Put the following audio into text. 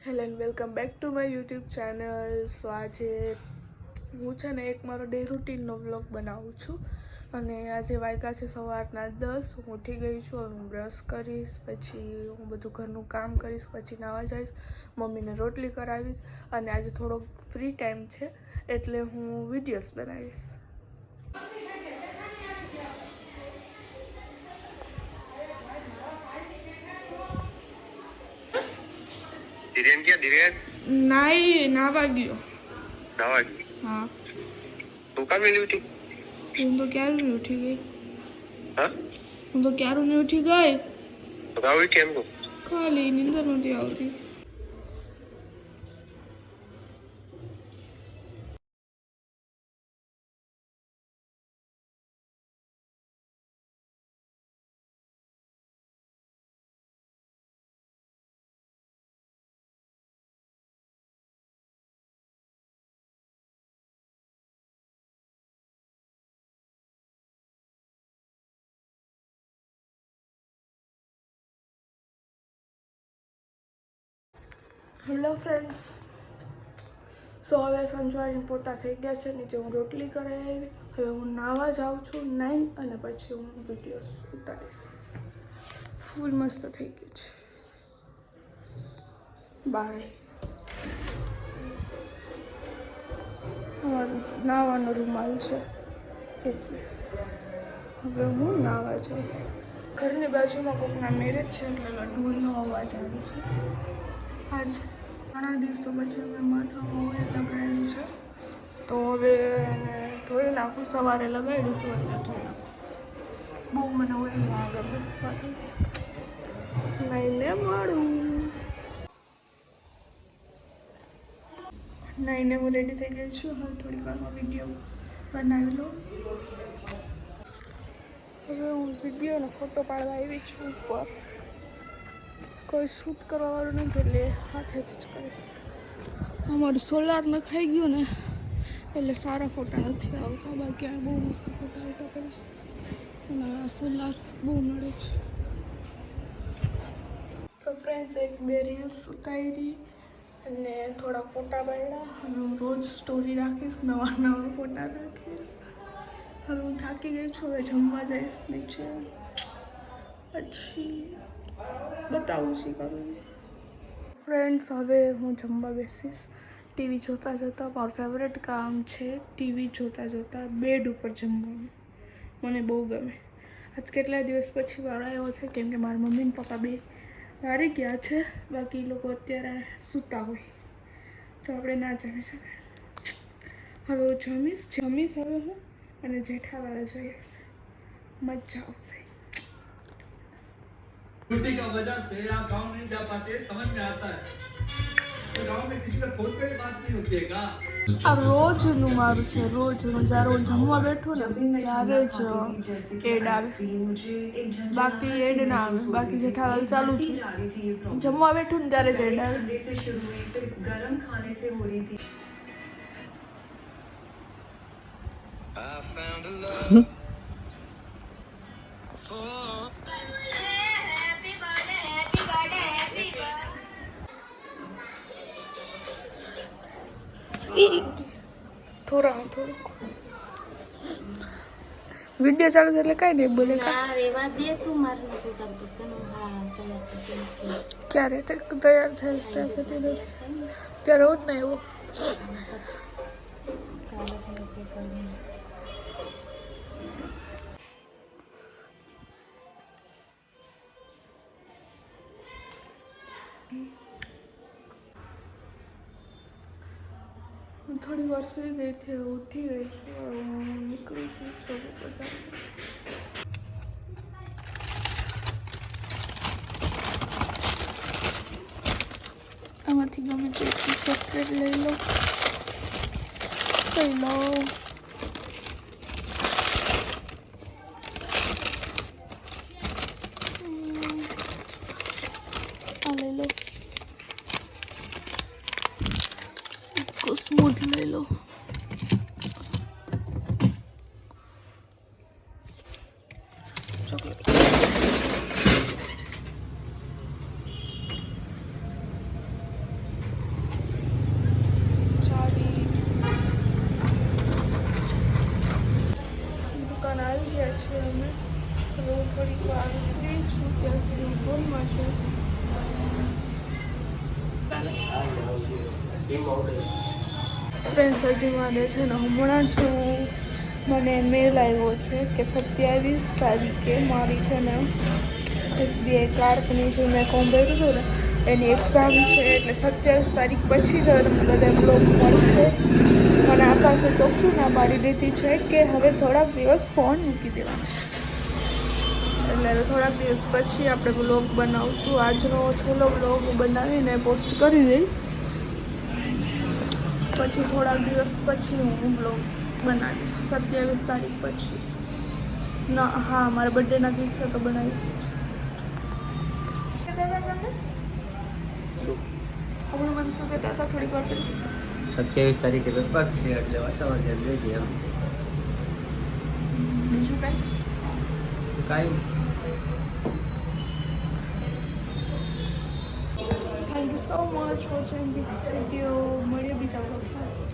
Hello and welcome back to my YouTube channel. So આજે હું છે ને એક મારો ડે રૂટીનનો વ્લોગ બનાવું છું અને આજે વાગ્યા છે સવારના 10. હું ઉઠી ગઈ છું. હું બ્રશ કરીશ, પછી હું બધું ઘરનું કામ કરીશ, પછી નાવા જઈશ, મમ્મીને રોટલી કરાવીશ અને આજે થોડોક ફ્રી ટાઈમ છે એટલે હું વિડીયોઝ બનાવીશ. ધીરેન ક્યાં ધીરેન? નાવા ગયો. નાવા ગયો? હા. તું કામ વેલી ઉઠી? હું તો ક્યારની ઉઠી ગઈ. હા? હું તો ક્યારની ઉઠી ગઈ. તો કામ કેમ કો? ખાલી નીંદર નથી આવતી. Hello friends. સો હવે સંજવાળીને પોતા થઈ ગયા છે. નીચે હું રોટલી કરાવી આવી. હવે હું નાવા જાઉં છું 9 અને પછી હું વિડીયોઝ ઉતારીશ. ફૂલ મસ્ત થઈ ગયું છે. બાય. નાવાનો રૂમાલ છે એટલે હવે હું નાવા જઈશ. ઘરની બાજુમાં કોઈકના મેરેજ છે એટલે ઢોલનો અવાજ આવે છે. આજે ઘણા દિવસો પછી મેં માથામાં ઓઇલ લગાવ્યું છે તો હવે એને ધોઈ નાખું. સવારે લગાવ્યું હતું એટલે ધોઈ નાખું. બહુ મને ઓઇલમાં ગમે. નાઈને મળું. નાઈને હું રેડી થઈ ગઈ છું. હવે થોડી વારમાં વિડીયો બનાવી લઉં. હવે હું વિડીયોનો ફોટો પાડવા આવી છું ઉપર. કોઈ શૂટ કરવાવાળું નથી એટલે હાથેથી જ કરીશ. અમારું સોલાર નખાઈ ગયું ને એટલે સારા ફોટા નથી આવતા. બાકી આ બહુ મસ્ત ફોટા આવતા પડે છે અને આ સોલાર બહુ નડે છે. સો ફ્રેન્ડ્સ, એક બે રીલ્સ ઉતારી અને થોડા ફોટા પાડ્યા. હવે હું રોજ સ્ટોરી રાખીશ, નવા નવા ફોટા રાખીશ. હવે હું થાકી ગઈ છું. હવે જમવા જઈશ નીચે. પછી બતાવું છું કરું. ફ્રેન્ડ્સ, હવે હું જમવા બેસીશ. ટીવી જોતાં જોતાં મારું ફેવરેટ કામ છે ટીવી જોતાં જોતાં બેડ ઉપર જમવાનું. મને બહુ ગમે. આજ કેટલા દિવસ પછી વારો આવ્યો છે કેમ કે મારા મમ્મી ને પપ્પા બે હારી ગયા છે. બાકી લોકો અત્યારે સૂતા હોય તો આપણે ના જમી શકાય. હવે હું જમીશ હવે હું અને જેઠાલાલ જઈશ. મજા આવશે. छुट्टी का वजह से आप गांव नहीं जा पाते, समझ में आता है। तो गांव में किसी का फोन पे बात नहीं होती है का? આ રોજનું મારું છે. રોજનું જ્યારે હું જમવા બેઠું ને ત્યારે જ એડ આવે. બાકી એડ ના આવે. બાકી જેઠાલાલ ચાલુ છે. જમવા બેઠું ને ત્યારે જ એડ આવે. गरम खाने से हो रही थी. થોડુંક વિડીયો ચાલુ એટલે કઈ નહીં બોલે. ક્યારે તૈયાર થઈશ ત્યારે હોત ને એવું. થોડી વાર સુઈ ગઈ હતી. ઉઠી ગઈ છું. હું નીકળું છું સૌ બજાર. આમાંથી ગમે તે ચોકલેટ લઈ લો. લઈ લો. આ લઈ લો. સ્મૂથ લઈ લો. ચોકલેટ પહોંચીશ. ફ્રેન્ડ્સ હજી મારે છે ને હમણાં જ મને મેલ આવ્યો છે કે 27 તારીખે મારી છે ને SBI ક્લાર્કની જે મેં ફોર્મ ભર્યું હતું ને એની એક્ઝામ છે. એટલે 27 તારીખ પછી જ હવે તમને બધા બ્લોગ મળશે. મને આકાશે ચોખ્ખું ના પાડી દીધી છે કે હવે થોડાક દિવસ ફોન મૂકી દેવાનો છે. એટલે હવે થોડાક દિવસ પછી આપણે બ્લોગ બનાવશું. આજનો છેલ્લો બ્લોગ બનાવીને પોસ્ટ કરી દઈશ. પછી થોડાક દિવસ પછી હું બ્લોગ બનાવીશ 27 તારીખ પછી. ના હા, મારા બર્થડેના દિવસે તો બનાવીશ. આપણું મન શું કહેતા હતા થોડીક વાર પહેલા? 27 તારીખે પેપર છે એટલે વાંચવા ધ્યાન દેજે એમ. બીજું કાંઈ? કાંઈ thank you so much for watching this video. મળીએ બીજા બ્લોગમાં.